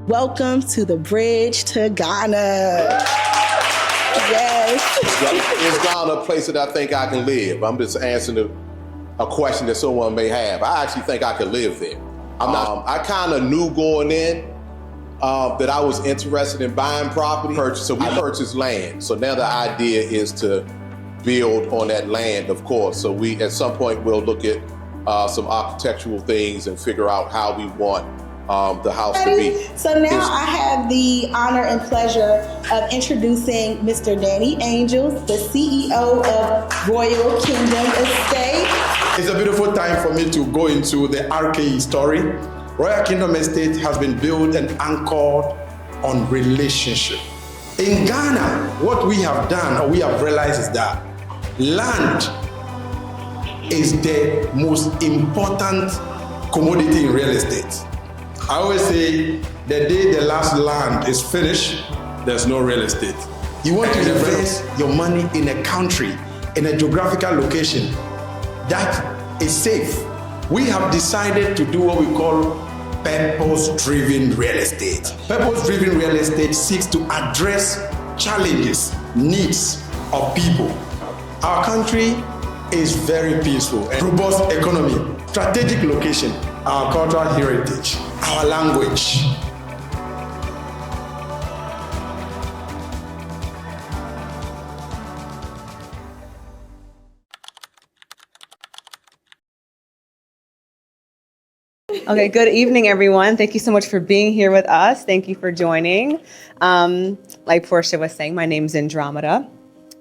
Welcome to the bridge to Ghana. Yes. Is Ghana a place that I think I can live? I'm just answering a question that someone may have. I actually think I could live there. I kind of knew going in that I was interested in buying property. So we purchased land. So now the idea is to build on that land, of course. So we, at some point, we'll look at some architectural things and figure out how we want the house to be. So now I have the honor and pleasure of introducing Mr. Danny Angels, the CEO of Royal Kingdom Estate. It's a beautiful time for me to go into the RKE story. Royal Kingdom Estate has been built and anchored on relationship. In Ghana, what we have done or we have realized is that land is the most important commodity in real estate. I always say the day the last land is finished, there's no real estate. You want to invest your money in a country, in a geographical location that is safe. We have decided to do what we call purpose-driven real estate. Purpose-driven real estate seeks to address challenges, needs of people. Our country is very peaceful and robust economy, strategic location, our cultural heritage, our language. Okay, good evening, everyone. Thank you so much for being here with us. Thank you for joining. Like Portia was saying, my name's Andromeda.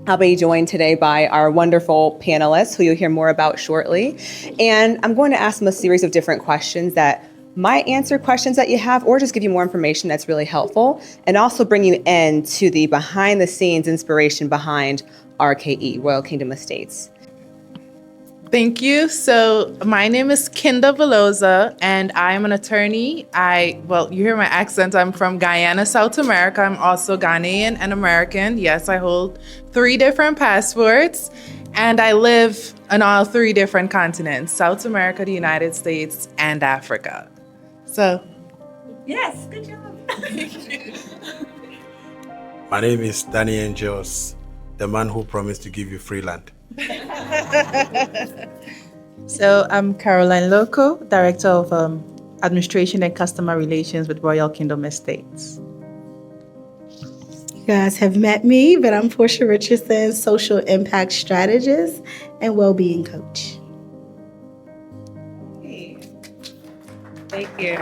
I'll be joined today by our wonderful panelists, who you'll hear more about shortly. And I'm going to ask them a series of different questions that might answer questions that you have, or just give you more information that's really helpful, and also bring you into the behind-the-scenes inspiration behind RKE, Royal Kingdom Estates. Thank you. So my name is Kinda Veloza, and I'm an attorney. You hear my accent. I'm from Guyana, South America. I'm also Ghanaian and American. Yes, I hold 3 different passports, and I live on all 3 different continents: South America, the United States, and Africa. So, yes, good job. My name is Danny Angels, the man who promised to give you free land. So I'm Caroline Loco, Director of Administration and Customer Relations with Royal Kingdom Estates. You guys have met me, but I'm Portia Richardson, Social Impact Strategist and Wellbeing Coach. Hey. Thank you.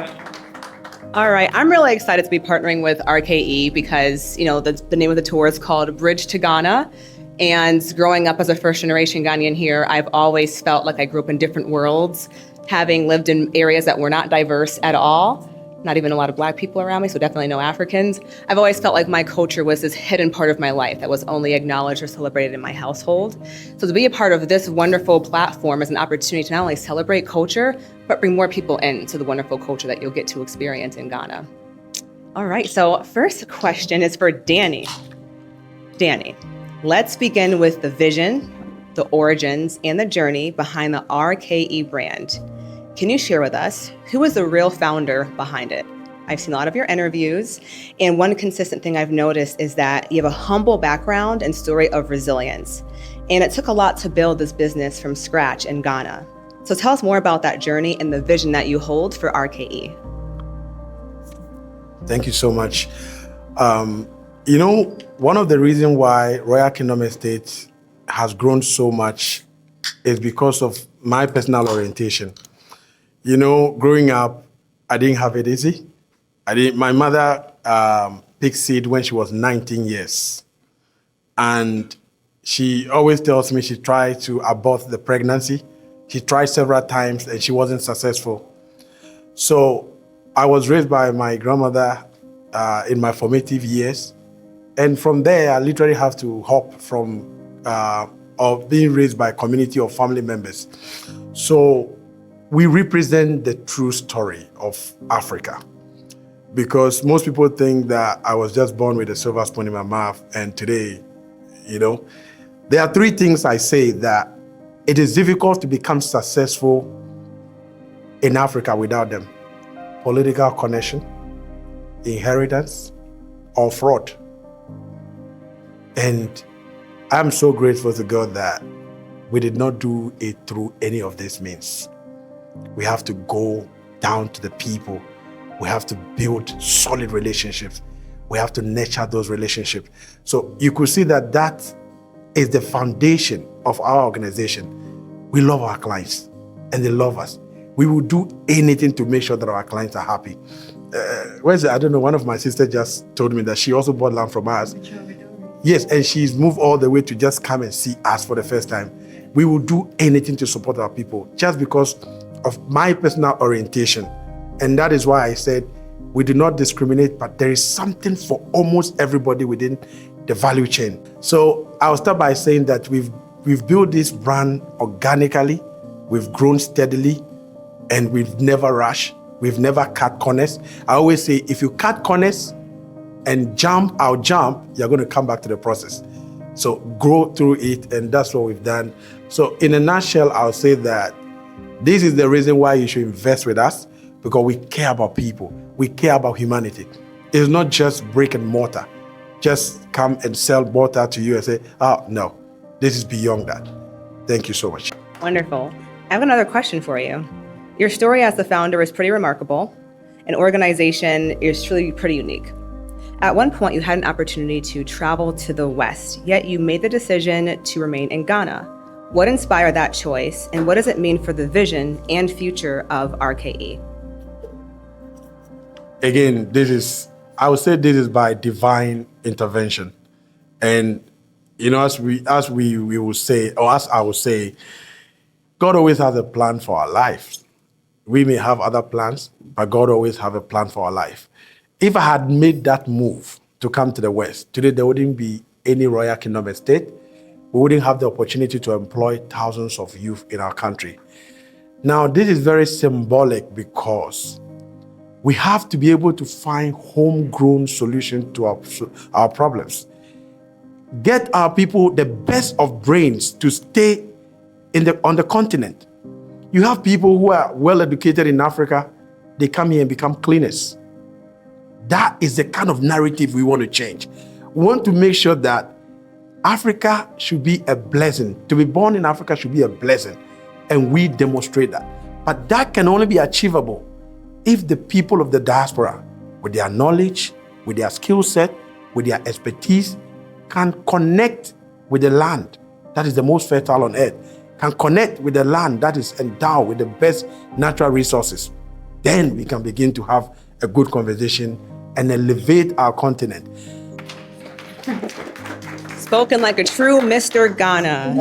All right, I'm really excited to be partnering with RKE because, the name of the tour is called Bridge to Ghana. And growing up as a first-generation Ghanaian here, I've always felt like I grew up in different worlds, having lived in areas that were not diverse at all, not even a lot of Black people around me, so definitely no Africans. I've always felt like my culture was this hidden part of my life that was only acknowledged or celebrated in my household. So to be a part of this wonderful platform is an opportunity to not only celebrate culture, but bring more people into the wonderful culture that you'll get to experience in Ghana. All right, so first question is for Danny. Danny. Let's begin with the vision, the origins, and the journey behind the RKE brand. Can you share with us who is the real founder behind it? I've seen a lot of your interviews, and one consistent thing I've noticed is that you have a humble background and story of resilience. And it took a lot to build this business from scratch in Ghana. So tell us more about that journey and the vision that you hold for RKE. Thank you so much. One of the reasons why Royal Kingdom Estates has grown so much is because of my personal orientation. Growing up, I didn't have it easy. My mother picked seed when she was 19 years. And she always tells me she tried to abort the pregnancy. She tried several times and she wasn't successful. So I was raised by my grandmother in my formative years. And from there, I literally have to hop from of being raised by a community of family members. So we represent the true story of Africa. Because most people think that I was just born with a silver spoon in my mouth, and today, there are 3 things I say that it is difficult to become successful in Africa without them. Political connection, inheritance or fraud. And I'm so grateful to God that we did not do it through any of these means. We have to go down to the people. We have to build solid relationships. We have to nurture those relationships. So you could see that that is the foundation of our organization. We love our clients and they love us. We will do anything to make sure that our clients are happy. I don't know, one of my sisters just told me that she also bought land from us. Yes, and she's moved all the way to just come and see us for the first time. We will do anything to support our people just because of my personal orientation. And that is why I said we do not discriminate, but there is something for almost everybody within the value chain. So I'll start by saying that we've built this brand organically, we've grown steadily, and we've never rushed. We've never cut corners. I always say, if you cut corners and I'll jump, you're going to come back to the process. So grow through it, and that's what we've done. So in a nutshell, I'll say that this is the reason why you should invest with us, because we care about people. We care about humanity. It's not just brick and mortar. Just come and sell mortar to you and say, oh, no, this is beyond that. Thank you so much. Wonderful. I have another question for you. Your story as the founder is pretty remarkable. An organization is truly pretty unique. At one point, you had an opportunity to travel to the West, yet you made the decision to remain in Ghana. What inspired that choice, and what does it mean for the vision and future of RKE? Again, I would say this is by divine intervention. And, as we will say, or as I will say, God always has a plan for our lives. We may have other plans, but God always has a plan for our life. If I had made that move to come to the West, today there wouldn't be any Royal Kingdom Estate. We wouldn't have the opportunity to employ thousands of youth in our country. Now, this is very symbolic because we have to be able to find homegrown solutions to our problems. Get our people the best of brains to stay on the continent. You have people who are well educated in Africa, they come here and become cleaners. That is the kind of narrative we want to change. We want to make sure that Africa should be a blessing. To be born in Africa should be a blessing. And we demonstrate that. But that can only be achievable if the people of the diaspora, with their knowledge, with their skill set, with their expertise, can connect with the land that is the most fertile on earth, can connect with the land that is endowed with the best natural resources. Then we can begin to have a good conversation and elevate our continent. Spoken like a true Mr. Ghana.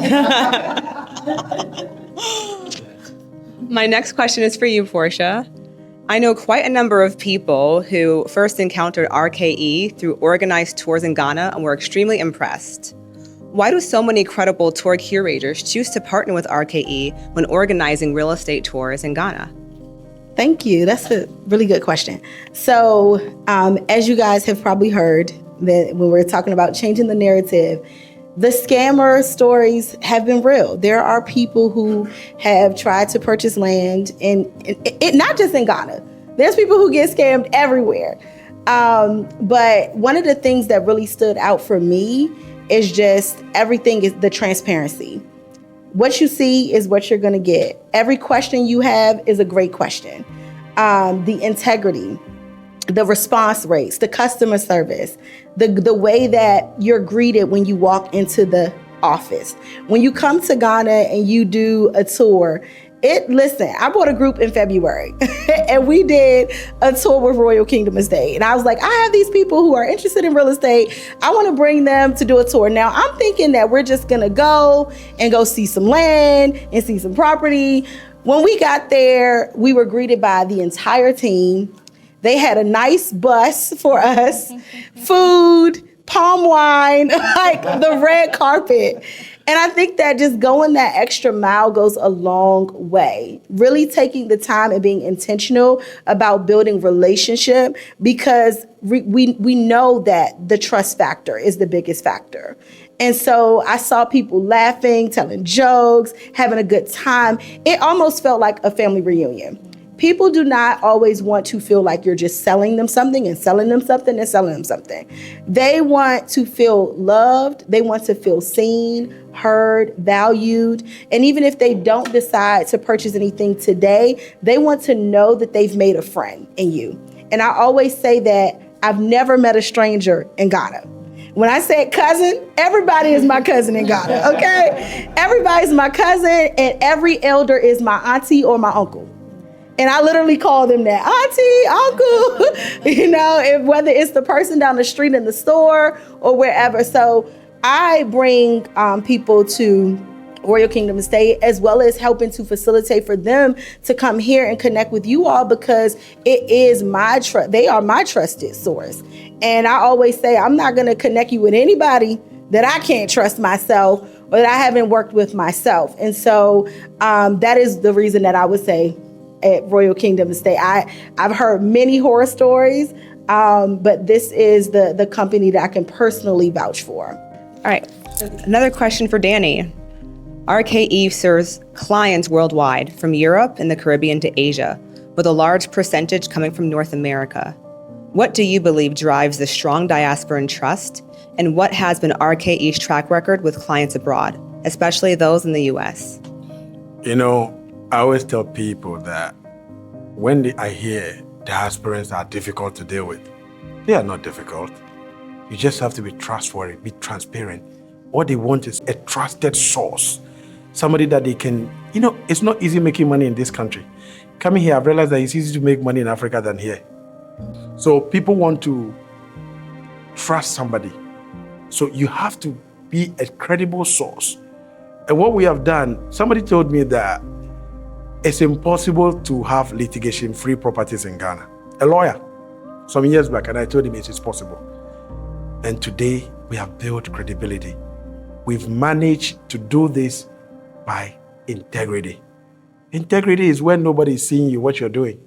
My next question is for you, Portia. I know quite a number of people who first encountered RKE through organized tours in Ghana and were extremely impressed. Why do so many credible tour curators choose to partner with RKE when organizing real estate tours in Ghana? Thank you. That's a really good question. So, as you guys have probably heard, that when we're talking about changing the narrative, the scammer stories have been real. There are people who have tried to purchase land, and it not just in Ghana. There's people who get scammed everywhere. But one of the things that really stood out for me is just everything is the transparency. What you see is what you're going to get. Every question you have is a great question. The integrity, the response rates, the customer service, the way that you're greeted when you walk into the office. When you come to Ghana and you do a tour, listen, I bought a group in February and we did a tour with Royal Kingdom Estate. And I was like, I have these people who are interested in real estate. I want to bring them to do a tour. Now I'm thinking that we're just going to go see some land and see some property. When we got there, we were greeted by the entire team. They had a nice bus for us, food, palm wine, like the red carpet. And I think that just going that extra mile goes a long way. Really taking the time and being intentional about building relationship, because we know that the trust factor is the biggest factor. And so I saw people laughing, telling jokes, having a good time. It almost felt like a family reunion. people do not always want to feel like you're just selling them something and selling them something and selling them something. They want to feel loved. They want to feel seen, heard, valued. And even if they don't decide to purchase anything today, they want to know that they've made a friend in you. And I always say that I've never met a stranger in Ghana. When I say cousin, everybody is my cousin in Ghana, okay? Everybody's my cousin, and every elder is my auntie or my uncle. And I literally call them that, auntie, uncle, whether it's the person down the street in the store or wherever. So I bring people to Royal Kingdom Estate, as well as helping to facilitate for them to come here and connect with you all, because it is they are my trusted source. And I always say, I'm not going to connect you with anybody that I can't trust myself or that I haven't worked with myself. And so that is the reason that I would say at Royal Kingdom Estate, I've heard many horror stories, but this is the company that I can personally vouch for. All right, another question for Danny. RKE serves clients worldwide, from Europe and the Caribbean to Asia, with a large percentage coming from North America. What do you believe drives the strong diaspora and trust, and what has been RKE's track record with clients abroad, especially those in the US? I always tell people that when I hear diasporans are difficult to deal with, they are not difficult. You just have to be trustworthy, be transparent. What they want is a trusted source. Somebody that they can, it's not easy making money in this country. Coming here, I've realized that it's easy to make money in Africa than here. So people want to trust somebody. So you have to be a credible source. And what we have done, somebody told me that it's impossible to have litigation-free properties in Ghana. A lawyer, some years back, and I told him it is possible. And today, we have built credibility. We've managed to do this by integrity. Integrity is when nobody is seeing you, what you're doing.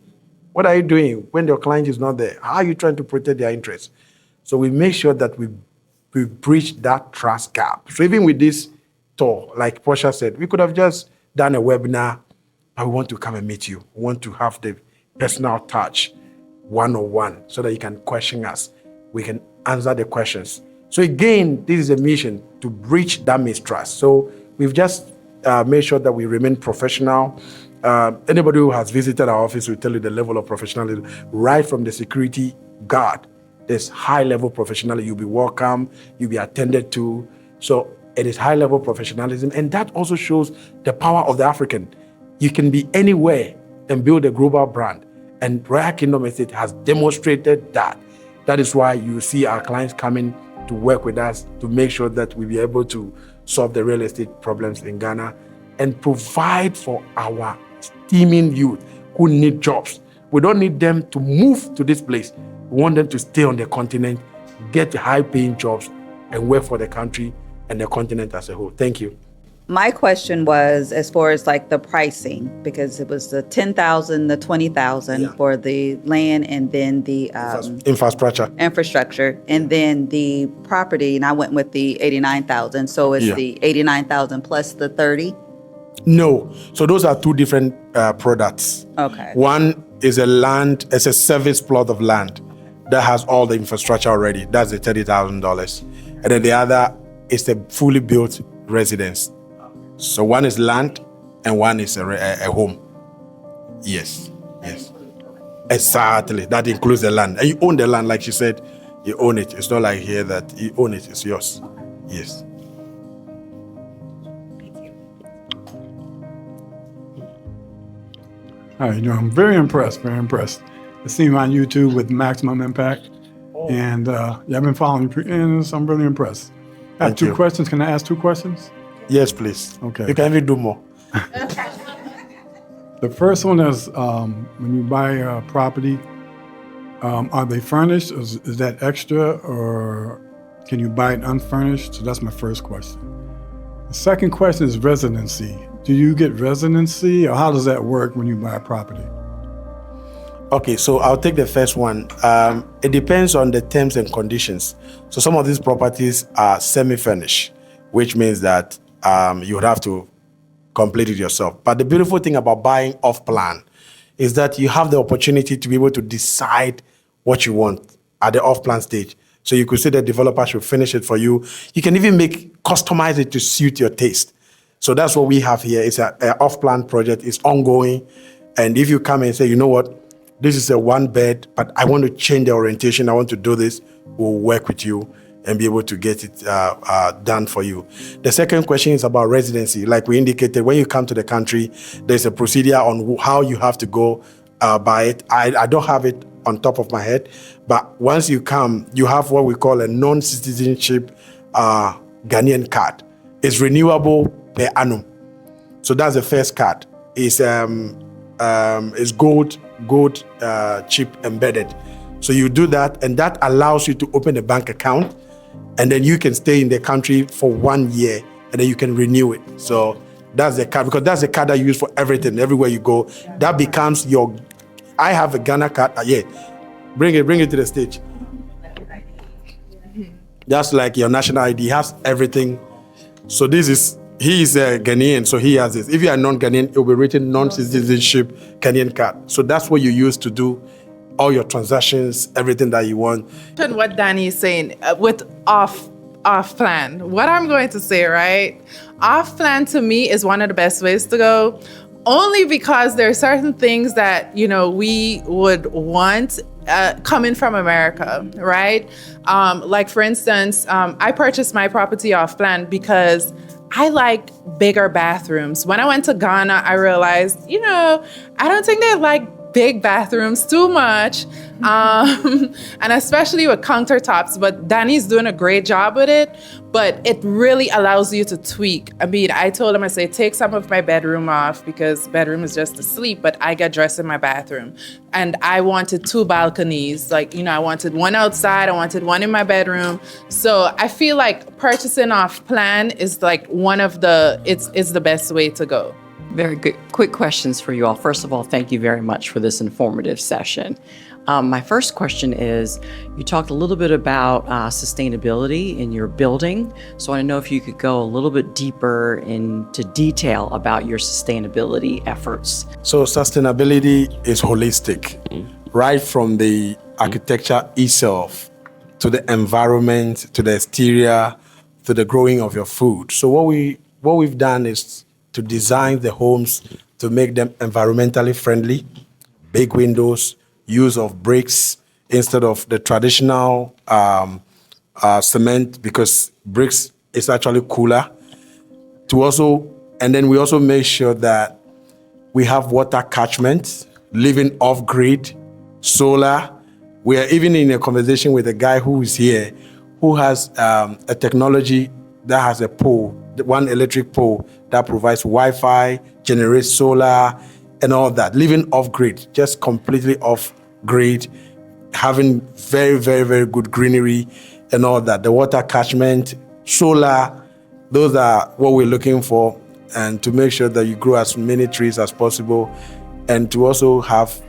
What are you doing when your client is not there? How are you trying to protect their interests? So we make sure that we bridge that trust gap. So even with this tour, like Portia said, we could have just done a webinar, but we want to come and meet you. We want to have the personal touch, one-on-one, so that you can question us. We can answer the questions. So again, this is a mission to bridge that mistrust. So we've just made sure that we remain professional. Anybody who has visited our office will tell you the level of professionalism, right from the security guard. There's high-level professionalism. You'll be welcome. You'll be attended to. So it is high-level professionalism, and that also shows the power of the African. You can be anywhere and build a global brand, and Royal Kingdom Estate has demonstrated that. That is why you see our clients coming to work with us to make sure that we'll be able to solve the real estate problems in Ghana and provide for our steaming youth who need jobs. We don't need them to move to this place. We want them to stay on the continent, get high-paying jobs, and work for the country and the continent as a whole. Thank you. My question was as far as like the pricing, because it was the 10,000, the 20,000 for the land, and then the infrastructure, and then the property. And I went with the 89,000. So it's the 89,000 plus the 30. No, so those are two different products. Okay. One is it's a service plot of land that has all the infrastructure already. That's the $30,000, and then the other is a fully built residence. So one is land and one is a home. Yes. Exactly. That includes the land. And you own the land, like she said, you own it. It's not like here that you own it, it's yours. Yes. All right, I'm very impressed. I see you on YouTube with Maximum Impact. And I've been following you, and I'm really impressed. I have two questions. Can I ask two questions? Yes, please. Okay. You can even do more. The first one is when you buy a property, are they furnished? Is that extra, or can you buy it unfurnished? So that's my first question. The second question is residency. Do you get residency, or how does that work when you buy a property? Okay, so I'll take the first one. It depends on the terms and conditions. So some of these properties are semi-furnished, which means that you would have to complete it yourself. But the beautiful thing about buying off-plan is that you have the opportunity to be able to decide what you want at the off-plan stage. So you could say the developer should finish it for you. You can even customize it to suit your taste. So that's what we have here. It's an off-plan project. It's ongoing. And if you come and say, you know what, this is a one bed, but I want to change the orientation, I want to do this, we'll work with you and be able to get it done for you. The second question is about residency. Like we indicated, when you come to the country, there's a procedure on how you have to go by it. I don't have it on top of my head, but once you come, you have what we call a non-citizenship Ghanaian card. It's renewable per annum. So that's the first card. It's gold chip embedded. So you do that, and that allows you to open a bank account, and then you can stay in the country for 1 year, and then you can renew it. So that's the card, because that's the card that you use for everything, everywhere you go. That becomes your. I have a Ghana card. Yeah, bring it to the stage. That's like your national ID. Has everything. So he is a Ghanaian, so he has this. If you are non-Ghanaian, it will be written non-citizenship Ghanaian card. So that's what you use to do all your transactions, everything that you want. And what Danny is saying with off plan, what I'm going to say, right? Off plan to me is one of the best ways to go, only because there are certain things that, we would want coming from America, right? Like for instance, I purchased my property off plan because I like bigger bathrooms. When I went to Ghana, I realized, I don't think they like big bathrooms too much, and especially with countertops, but Danny's doing a great job with it, but it really allows you to tweak. I mean, I told him, I say, take some of my bedroom off because bedroom is just to sleep, but I get dressed in my bathroom. And I wanted 2 balconies. Like, I wanted one outside, I wanted one in my bedroom. So I feel like purchasing off plan is like it's the best way to go. Very good. Quick questions for you all. First of all, thank you very much for this informative session. My first question is, you talked a little bit about sustainability in your building. So I want to know if you could go a little bit deeper into detail about your sustainability efforts. So sustainability is holistic, right from the architecture itself, to the environment, to the exterior, to the growing of your food. So what we've done is to design the homes to make them environmentally friendly, big windows, use of bricks instead of the traditional cement, because bricks is actually cooler. And then we also make sure that we have water catchment, living off-grid, solar. We are even in a conversation with a guy who is here, who has a technology that has a pole, one electric pole that provides Wi-Fi, generates solar, and all that. Living off-grid, just completely off-grid, having very, very, very good greenery and all that. The water catchment, solar, those are what we're looking for, and to make sure that you grow as many trees as possible, and to also have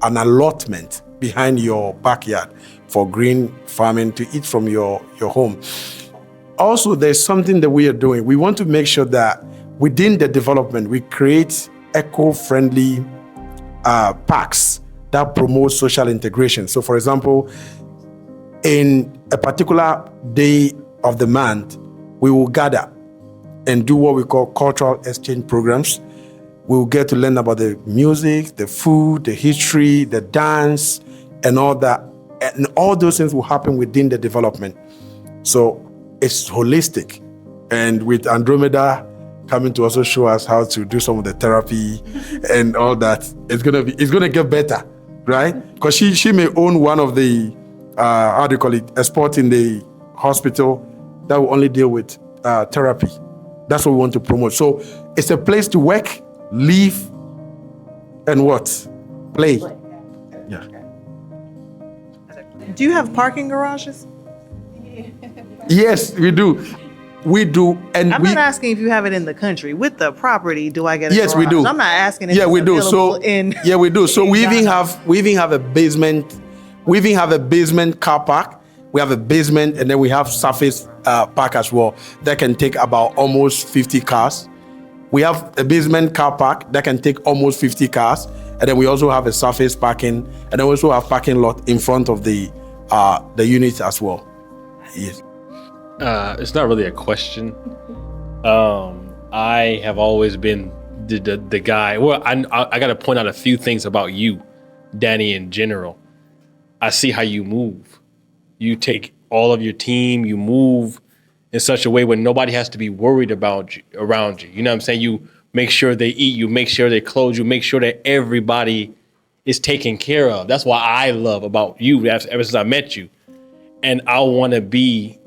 an allotment behind your backyard for green farming to eat from your home. Also, there's something that we are doing. We want to make sure that within the development, we create eco-friendly parks that promote social integration. So, for example, in a particular day of the month, we will gather and do what we call cultural exchange programs. We will get to learn about the music, the food, the history, the dance, and all that. And all those things will happen within the development. So it's holistic. And with Andromeda coming to also show us how to do some of the therapy and all that, it's gonna get better, right? Because she may own one of the a spot in the hospital that will only deal with therapy. That's what we want to promote. So it's a place to work, live, and what? Play. Yeah. Do you have parking garages? Yes, we do. We do, and I'm not asking if you have it in the country. With the property, do I get a Yes, garage? we do. I'm not asking if yeah, it's we do. So available in yeah, we do. So in we even Ghana. have a basement. We even have a basement car park. We have a basement, and then we have surface park as well that can take about almost 50 cars. We have a basement car park that can take almost 50 cars, And then we also have a surface parking, and then we also have parking lot in front of the units as well. Yes. It's not really a question. I have always been the guy. Well, I got to point out a few things about you, Danny, in general. I see how you move. You take all of your team, you move in such a way where nobody has to be worried about you, around you. You know what I'm saying? You make sure they eat, you make sure they clothe, you make sure that everybody is taken care of. That's what I love about you ever since I met you. And I want to be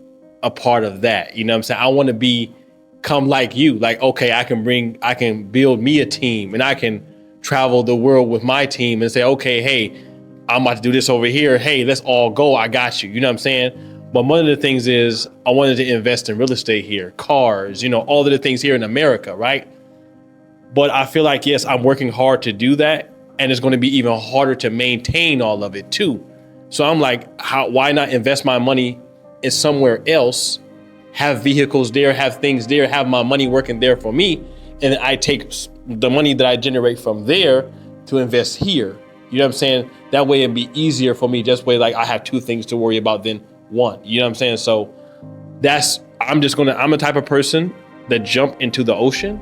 a part of that. You know what I'm saying? I want to become like you. Like, okay, I can build me a team, and I can travel the world with my team and say, okay, hey, I'm about to do this over here. Hey, let's all go. I got you. You know what I'm saying? But one of the things is I wanted to invest in real estate here, cars, all of the things here in America, right? But I feel like, yes, I'm working hard to do that. And it's going to be even harder to maintain all of it too. So I'm like, why not invest my money in somewhere else, have vehicles there, have things there, have my money working there for me. And I take the money that I generate from there to invest here. You know what I'm saying? That way it'd be easier for me. Just way like I have two things to worry about than one. You know what I'm saying? So I'm the type of person that jump into the ocean.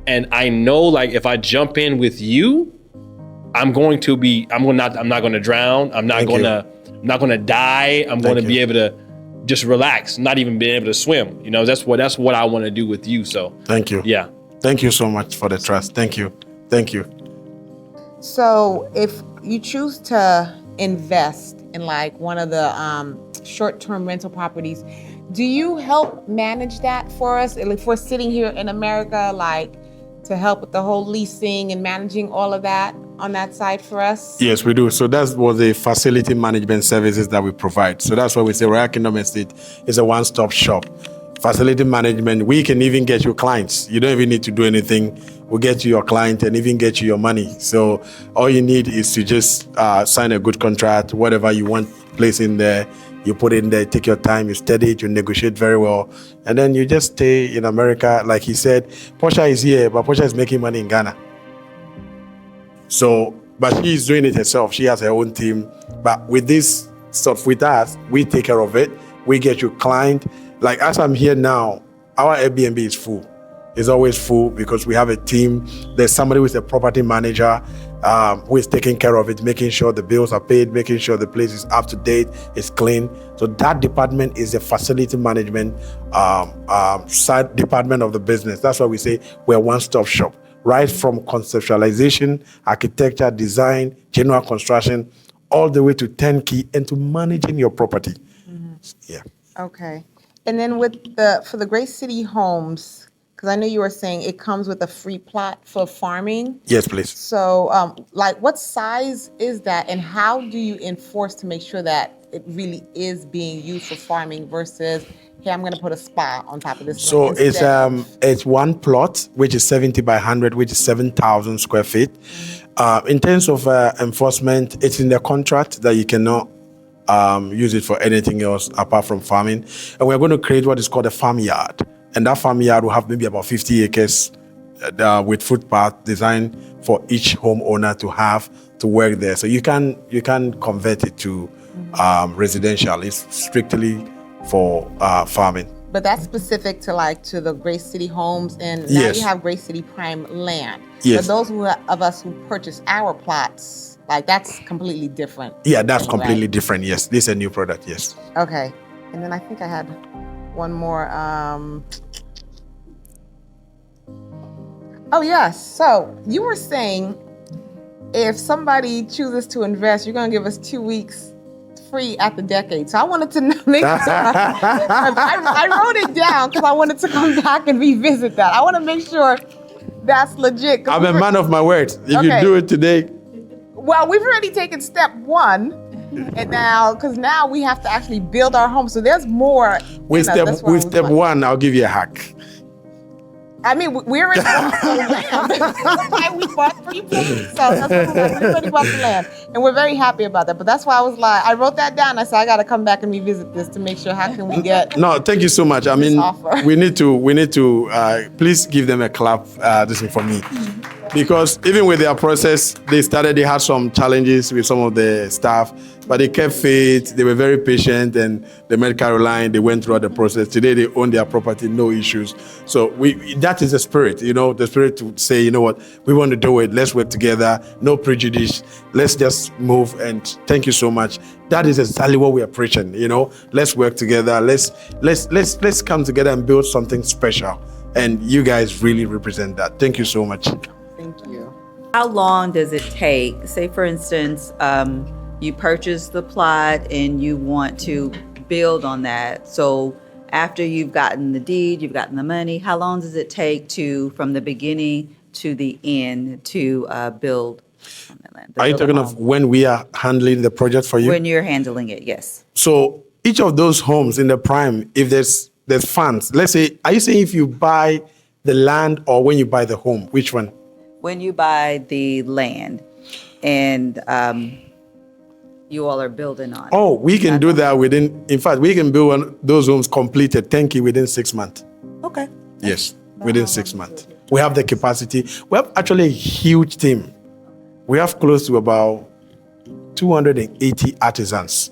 And I know, like, if I jump in with you, I'm not going to drown. I'm not going to die. I'm going to be able to just relax, not even being able to swim. That's what I want to do with you. So thank you. Yeah. Thank you so much for the trust. Thank you. Thank you. So if you choose to invest in like one of the short-term rental properties, do you help manage that for us? If we're sitting here in America, like to help with the whole leasing and managing all of that on that side for us? Yes, we do. So that's what the facility management services that we provide. So that's why we say Royal Kingdom Estate is a one-stop shop. Facility management, we can even get you clients. You don't even need to do anything. We'll get you your client and even get you your money. So all you need is to just sign a good contract, whatever you want place in there, you put it in there, take your time, you study it, you negotiate very well, and then you just stay in America. Like he said, Portia is here, but Portia is making money in Ghana. So, but she's doing it herself. She has her own team. But with this stuff with us, we take care of it. We get you client. Like as I'm here now, our Airbnb is full. It's always full because we have a team. There's somebody who's a property manager who is taking care of it, making sure the bills are paid, making sure the place is up to date, it's clean. So that department is the facility management side department of the business. That's why we say we're a one-stop shop. Right from conceptualization, architecture, design, general construction, all the way to turnkey and to managing your property. Mm-hmm. Yeah. Okay. And then for the Great City Homes, because I know you were saying it comes with a free plot for farming. Yes, please. So, like, what size is that, and how do you enforce to make sure that it really is being used for farming versus, hey, I'm going to put a spa on top of this? So it's one plot, which is 70 by 100, which is 7,000 square feet. Mm-hmm. In terms of enforcement, it's in the contract that you cannot use it for anything else apart from farming. And we're going to create what is called a farmyard. And that farmyard will have maybe about 50 acres with footpath designed for each homeowner to have to work there. So you can convert it to residential. It's strictly for farming. But that's specific to the Great City Homes, and now you have Great City Prime land. Yes. For those of us who purchase our plots, like that's completely different. Yeah, that's completely different. Yes, this is a new product. Yes. Okay, and then I think I had one more. Oh yes. So you were saying if somebody chooses to invest, you're going to give us 2 weeks free at the decade. So I wanted to make sure I wrote it down because I wanted to come back and revisit that. I want to make sure that's legit. I'm a man of my words. If you do it today. Well, we've already taken step one, and now we have to actually build our home. So there's more. With step one, I'll give you a hack. I mean, we're in land. We bought 3 places, so that's what we already bought the land, and we're very happy about that. But that's why I was like, I wrote that down. I said I got to come back and revisit this to make sure how can we get. No, thank you so much. I mean, we need to. Please give them a clap. This is for me. because even with their process, they had some challenges with some of the staff, but they kept faith. They were very patient, and the medical line, they went throughout the process. Today, they own their property, no issues. So that is the spirit, the spirit to say, you know what, we want to do it. Let's work together. No prejudice. Let's just move. And thank you so much. That is exactly what we are preaching. Let's work together. Let's come together and build something special. And you guys really represent that. Thank you so much. Thank you. How long does it take? Say, for instance, you purchase the plot and you want to build on that. So after you've gotten the deed, you've gotten the money, how long does it take from the beginning to the end to build on that land? Are you talking of when we are handling the project for you? When you're handling it, yes. So each of those homes in the prime, if there's funds, let's say, are you saying if you buy the land or when you buy the home? Which one? When you buy the land and you all are building on it. Oh, we can do that in fact, we can build those homes completed, turnkey within 6 months. Okay. Yes, within 6 months. We have the capacity. We have actually a huge team. We have close to about 280 artisans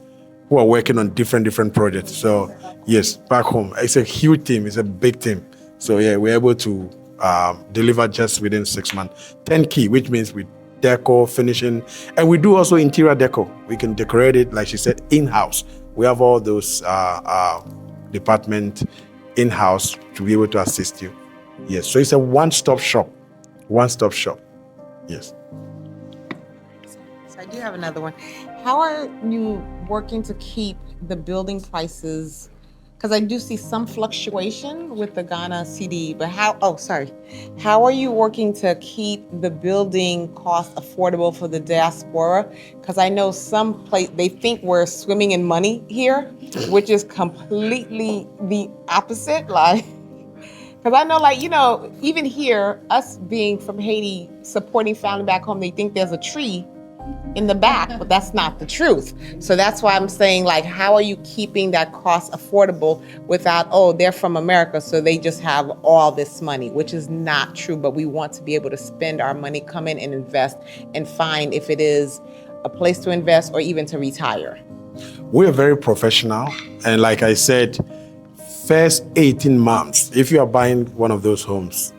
who are working on different projects. So yes, back home, it's a huge team. It's a big team. So yeah, we're able to deliver just within 6 months. Turnkey, which means we decor, finishing, and we do also interior decor. We can decorate it, like she said, in-house. We have all those department in-house to be able to assist you. Yes, so it's a one-stop shop. One-stop shop. Yes. So I do have another one. How are you working to keep the building prices? Because I do see some fluctuation with the Ghana CD, but how are you working to keep the building cost affordable for the diaspora? Because I know some place, they think we're swimming in money here, which is completely the opposite. Because I know, even here, us being from Haiti, supporting family back home, they think there's a tree in the back, but that's not the truth. So that's why I'm saying, how are you keeping that cost affordable without, they're from America, so they just have all this money, which is not true. But we want to be able to spend our money, come in and invest, and find if it is a place to invest or even to retire. We are very professional. And like I said, first 18 months, if you are buying one of those homes,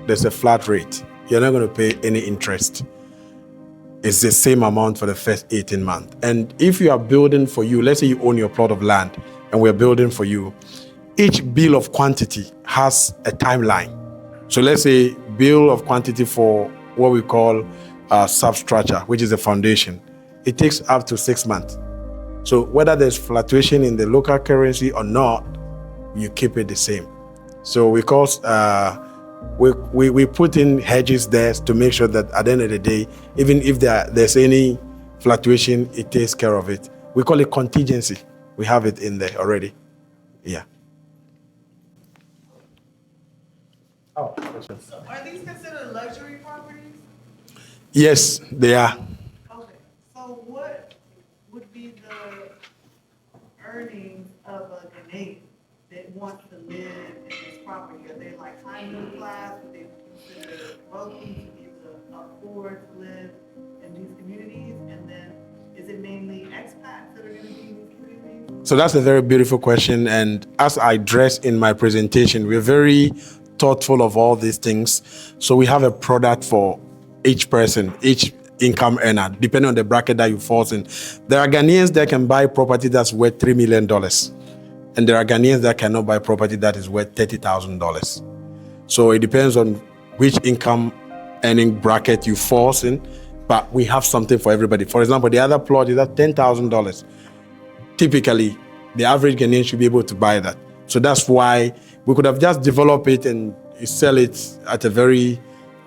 there's a flat rate. You're not going to pay any interest. It's the same amount for the first 18 months. And if you are building for you, let's say you own your plot of land and we're building for you, each bill of quantity has a timeline. So let's say bill of quantity for what we call substructure, which is the foundation. It takes up to 6 months. So whether there's fluctuation in the local currency or not, you keep it the same. So because we put in hedges there to make sure that at the end of the day, even if there's any fluctuation, it takes care of it. We call it contingency. We have it in there already. Yeah. So are these considered luxury properties? Yes, they are. Okay. So what would be the earnings of a Ghanaian that wants to live in this property? Are they like high middle class? Would they consider wealthy to be able to afford to live in these communities? And then is it mainly expats that are going to be in these communities? So that's a very beautiful question. And as I addressed in my presentation, we're very thoughtful of all these things. So we have a product for each person, each income earner, depending on the bracket that you fall in. There are Ghanaians that can buy property that's worth $3 million. And there are Ghanaians that cannot buy property that is worth $30,000. So it depends on which income earning bracket you fall in, but we have something for everybody. For example, the other plot is at $10,000. Typically, the average Ghanaian should be able to buy that. So that's why we could have just developed it and sell it at a very,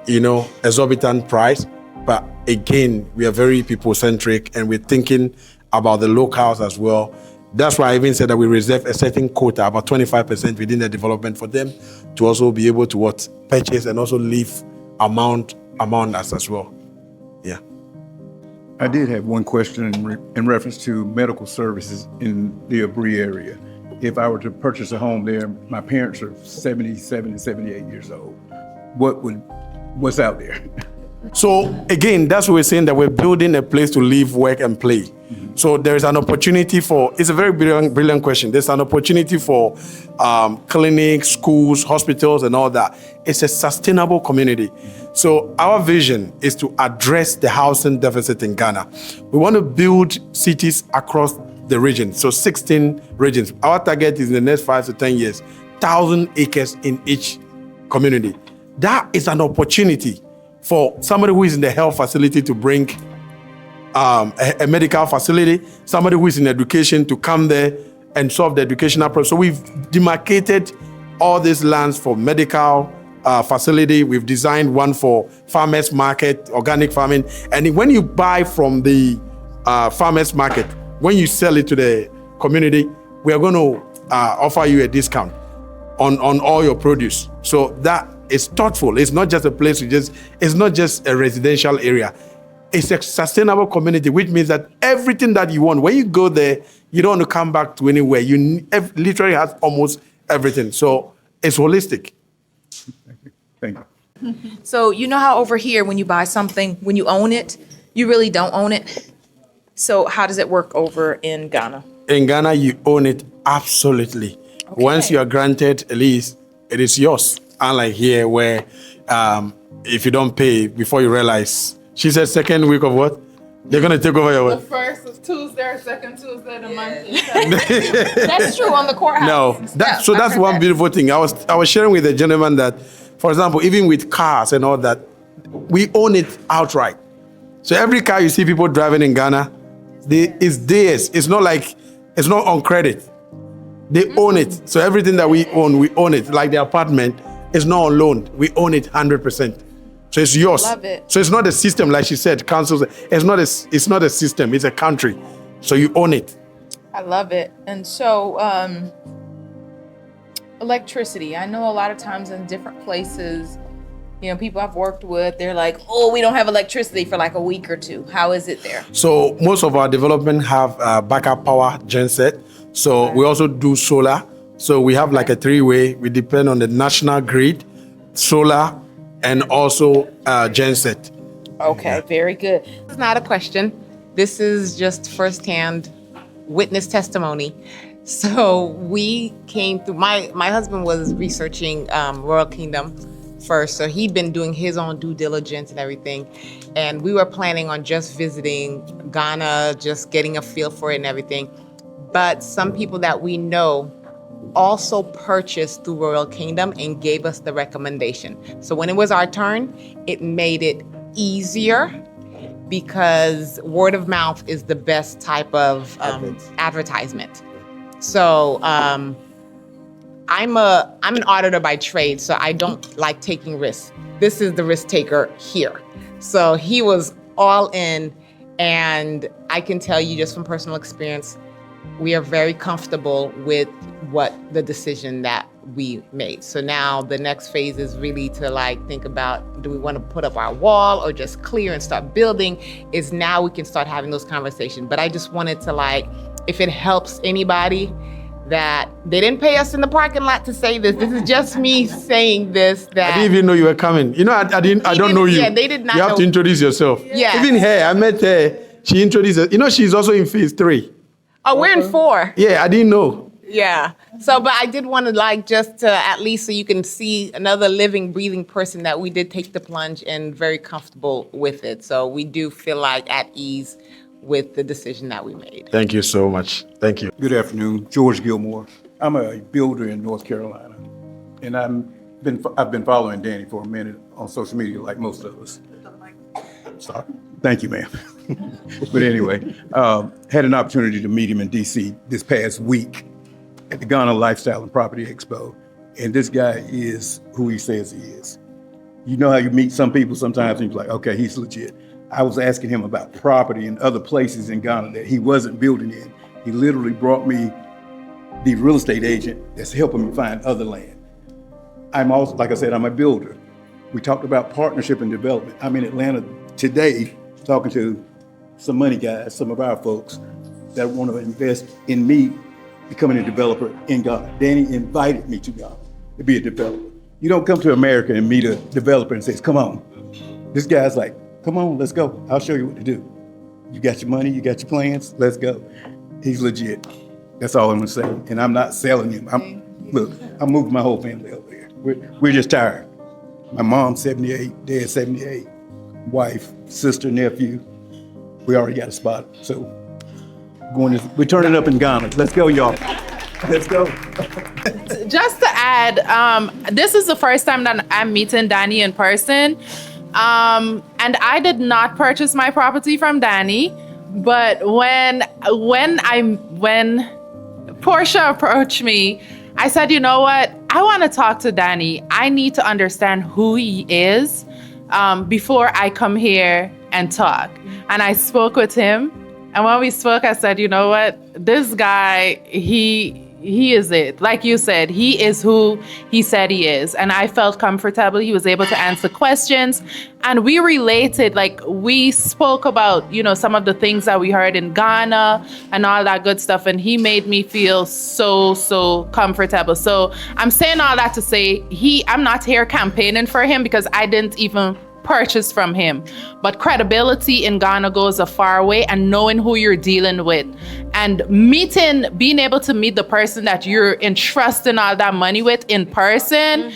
exorbitant price. But again, we are very people-centric and we're thinking about the locals as well. That's why I even said that we reserve a certain quota, about 25% within the development for them to also be able to purchase and also leave amount us as well. Yeah. I did have one question in reference to medical services in the Abri area. If I were to purchase a home there, my parents are 77 and 78 years old. What would what's out there. So again, that's what we're saying, that we're building a place to live, work, and play. So there is an opportunity for, it's a very brilliant question. There's an opportunity for clinics, schools, hospitals, and all that. It's a sustainable community. So our vision is to address the housing deficit in Ghana. We want to build cities across the region. So 16 regions. Our target is in the next 5 to 10 years, 1,000 acres in each community. That is an opportunity for somebody who is in the health facility to bring a medical facility, somebody who is in education to come there and solve the educational problem. So we've demarcated all these lands for medical facility. We've designed one for farmers market, organic farming. And when you buy from the farmers market, when you sell it to the community, we are going to offer you a discount on all your produce. So that is thoughtful. It's not just a place it's not just a residential area. It's a sustainable community, which means that everything that you want, when you go there, you don't want to come back to anywhere. You literally have almost everything. So it's holistic. Thank you. So you know how over here, when you buy something, when you own it, you really don't own it. So how does it work over in Ghana? In Ghana, you own it absolutely. Okay. Once you are granted a lease, it is yours. Unlike here, where if you don't pay before you realize, she said second week of what? They're going to take over your what? The first is Tuesday or second Tuesday of the month. That's true on the courthouse. No, that's one beautiful thing. I was sharing with the gentleman that, for example, even with cars and all that, we own it outright. So every car you see people driving in Ghana, it's theirs. It's not on credit. They own it. So everything that we own it. Like the apartment, it's not on loan. We own it 100%. So it's yours. Love it. So it's not a system, like she said, councils. It's not a system, it's a country. So you own it. I love it. And so electricity. I know a lot of times in different places, people I've worked with, they're like, oh, we don't have electricity for like a week or two. How is it there? So most of our development have backup power genset. So we also do solar. So we have like a three-way. We depend on the national grid, solar, and also genset. Okay, very good. This is not a question. This is just firsthand witness testimony. So we came through, my husband was researching Royal Kingdom first. So he'd been doing his own due diligence and everything. And we were planning on just visiting Ghana, just getting a feel for it and everything. But some people that we know also purchased through Royal Kingdom and gave us the recommendation. So when it was our turn, it made it easier because word of mouth is the best type of advertisement. So I'm an auditor by trade, so I don't like taking risks. This is the risk taker here. So he was all in, and I can tell you just from personal experience, we are very comfortable with what the decision that we made. So now the next phase is really to think about, do we want to put up our wall or just clear and start building? Is now we can start having those conversations. But I just wanted to if it helps anybody, that they didn't pay us in the parking lot to say this. This is just me saying this. That I didn't even know you were coming. I don't know you. Yeah, they did not. You have to introduce yourself. Yeah. Even her, I met her. She introduced her. She's also in phase 3. Oh, we're in 4. Yeah, I didn't know. Yeah. So, but I did want to just to at least so you can see another living, breathing person that we did take the plunge and very comfortable with it. So we do feel at ease with the decision that we made. Thank you so much. Thank you. Good afternoon, George Gilmore. I'm a builder in North Carolina, and I've been following Danny for a minute on social media, like most of us. Sorry. Thank you, ma'am. But anyway, had an opportunity to meet him in DC this past week at the Ghana Lifestyle and Property Expo, and this guy is who he says he is. You know how you meet some people sometimes and you're like, okay, he's legit. I was asking him about property in other places in Ghana that he wasn't building in. He literally brought me the real estate agent that's helping me find other land. I'm also, like I said, I'm a builder. We talked about partnership and development. I'm in Atlanta today talking to some money guys, some of our folks that want to invest in me becoming a developer in Ghana. Danny invited me to Ghana to be a developer. You don't come to America and meet a developer and says, come on. This guy's like, come on, let's go. I'll show you what to do. You got your money, you got your plans, let's go. He's legit. That's all I'm gonna say. And I'm not selling him. I'm moving my whole family over here. We're just tired. My mom's 78, dad's 78, wife, sister, nephew. We already got a spot. So we're turning up in Ghana. Let's go, y'all. Let's go. Just to add, this is the first time that I'm meeting Danny in person. And I did not purchase my property from Danny, but when Portia approached me, I said, you know what? I want to talk to Danny. I need to understand who he is before I come here and talk. And I spoke with him. And when we spoke, I said, you know what? This guy, he is it. Like you said, he is who he said he is. And I felt comfortable. He was able to answer questions. And we related, like we spoke about, you know, some of the things that we heard in Ghana and all that good stuff. And he made me feel so comfortable. So I'm saying all that to say, I'm not here campaigning for him because I didn't even purchase from him. But credibility in Ghana goes a far way, and knowing who you're dealing with and being able to meet the person that you're entrusting all that money with in person.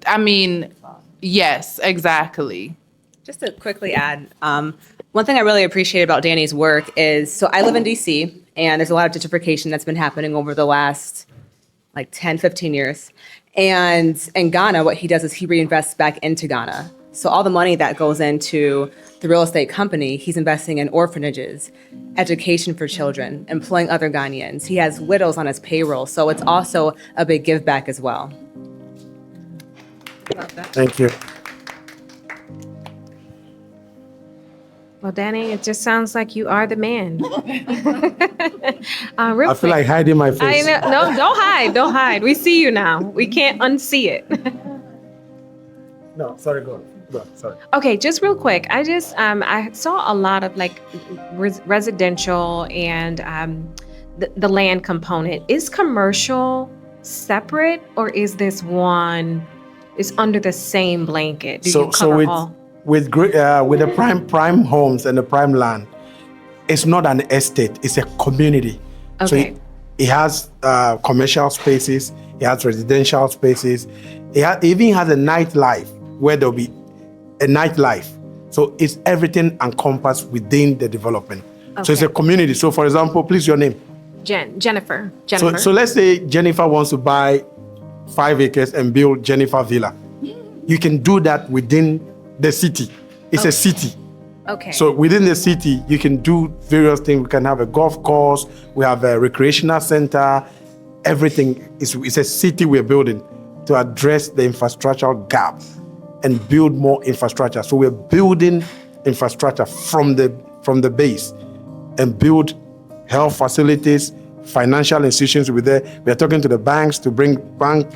I mean, yes, exactly. Just to quickly add, one thing I really appreciate about Danny's work is, so I live in DC, and there's a lot of gentrification that's been happening over the last like 10, 15 years. And in Ghana, what he does is he reinvests back into Ghana. So all the money that goes into the real estate company, he's investing in orphanages, education for children, employing other Ghanaians. He has widows on his payroll. So it's also a big give back as well. Thank you. Well, Danny, it just sounds like you are the man. I feel like hiding my face. I know. No, don't hide. We see you now. We can't unsee it. No, sorry, go on. Sorry. Okay, just real quick. I saw a lot of like residential and the land component. Is commercial separate, or is this one is under the same blanket? Do you cover all? With the prime homes and the prime land, it's not an estate, it's a community. Okay. So it has commercial spaces, it has residential spaces, it even has a nightlife where there'll be a nightlife. So it's everything encompassed within the development. Okay. So it's a community. So for example, please, your name? Jennifer. So let's say Jennifer wants to buy 5 acres and build Jennifer Villa. You can do that within the city. It's a city. Okay. So within the city, you can do various things. We can have a golf course. We have a recreational center. Everything is a city we're building to address the infrastructural gap and build more infrastructure. So we're building infrastructure from the base and build health facilities, financial institutions with there. We are talking to the banks to bring bank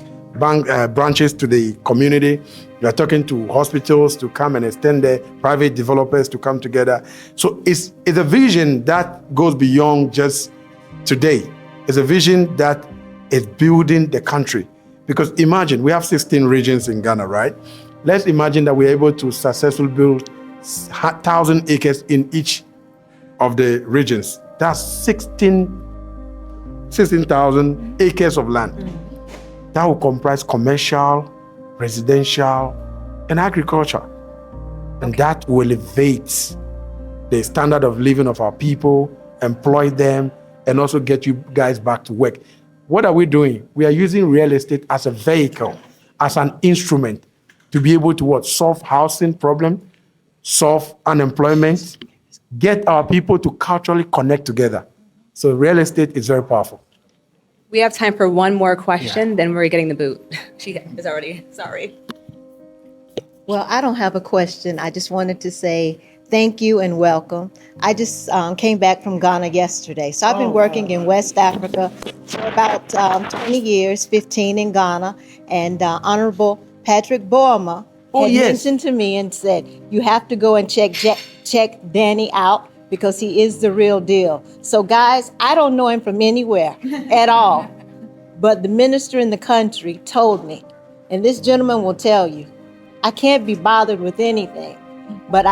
branches to the community. We are talking to hospitals to come and extend their private developers to come together. So it's a vision that goes beyond just today. It's a vision that is building the country. Because imagine, we have 16 regions in Ghana, right? Let's imagine that we're able to successfully build 1,000 acres in each of the regions. That's 16,000 acres of land. That will comprise commercial, residential, and agriculture. And that will elevate the standard of living of our people, employ them, and also get you guys back to work. What are we doing? We are using real estate as a vehicle, as an instrument to be able to solve housing problem, solve unemployment, get our people to culturally connect together. So real estate is very powerful. We have time for one more question, then we're getting the boot. She is already, sorry. Well, I don't have a question. I just wanted to say thank you and welcome. I just came back from Ghana yesterday. So I've been working in West Africa for about 20 years, 15 in Ghana. And Honorable Patrick Boerma mentioned to me and said, you have to go and check Danny out because he is the real deal. So guys, I don't know him from anywhere at all. But the minister in the country told me And this gentleman will tell you, I can't be bothered with anything. But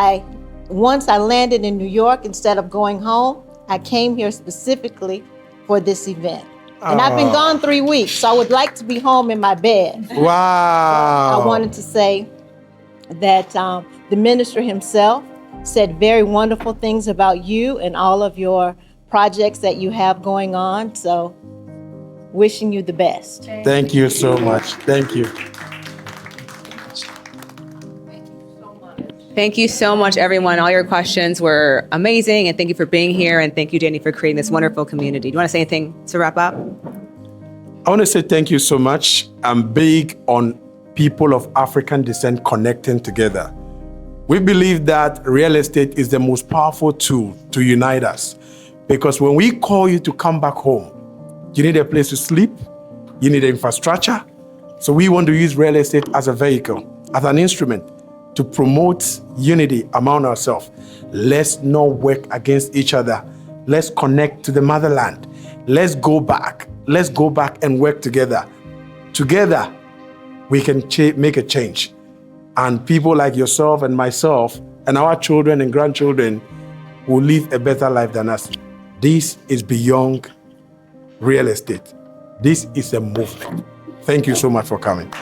once I landed in New York, instead of going home, I came here specifically for this event. And I've been gone 3 weeks, so I would like to be home in my bed. Wow. I wanted to say that the minister himself said very wonderful things about you and all of your projects that you have going on. So wishing you the best. Thank you so much. Thank you. Thank you so much, everyone. All your questions were amazing, and thank you for being here, and thank you, Danny, for creating this wonderful community. Do you want to say anything to wrap up? I want to say thank you so much. I'm big on people of African descent connecting together. We believe that real estate is the most powerful tool to unite us, because when we call you to come back home, you need a place to sleep, you need infrastructure. So we want to use real estate as a vehicle, as an instrument to promote unity among ourselves. Let's not work against each other. Let's connect to the motherland. Let's go back. Let's go back and work together. Together, we can make a change. And people like yourself and myself and our children and grandchildren will live a better life than us. This is beyond real estate. This is a movement. Thank you so much for coming.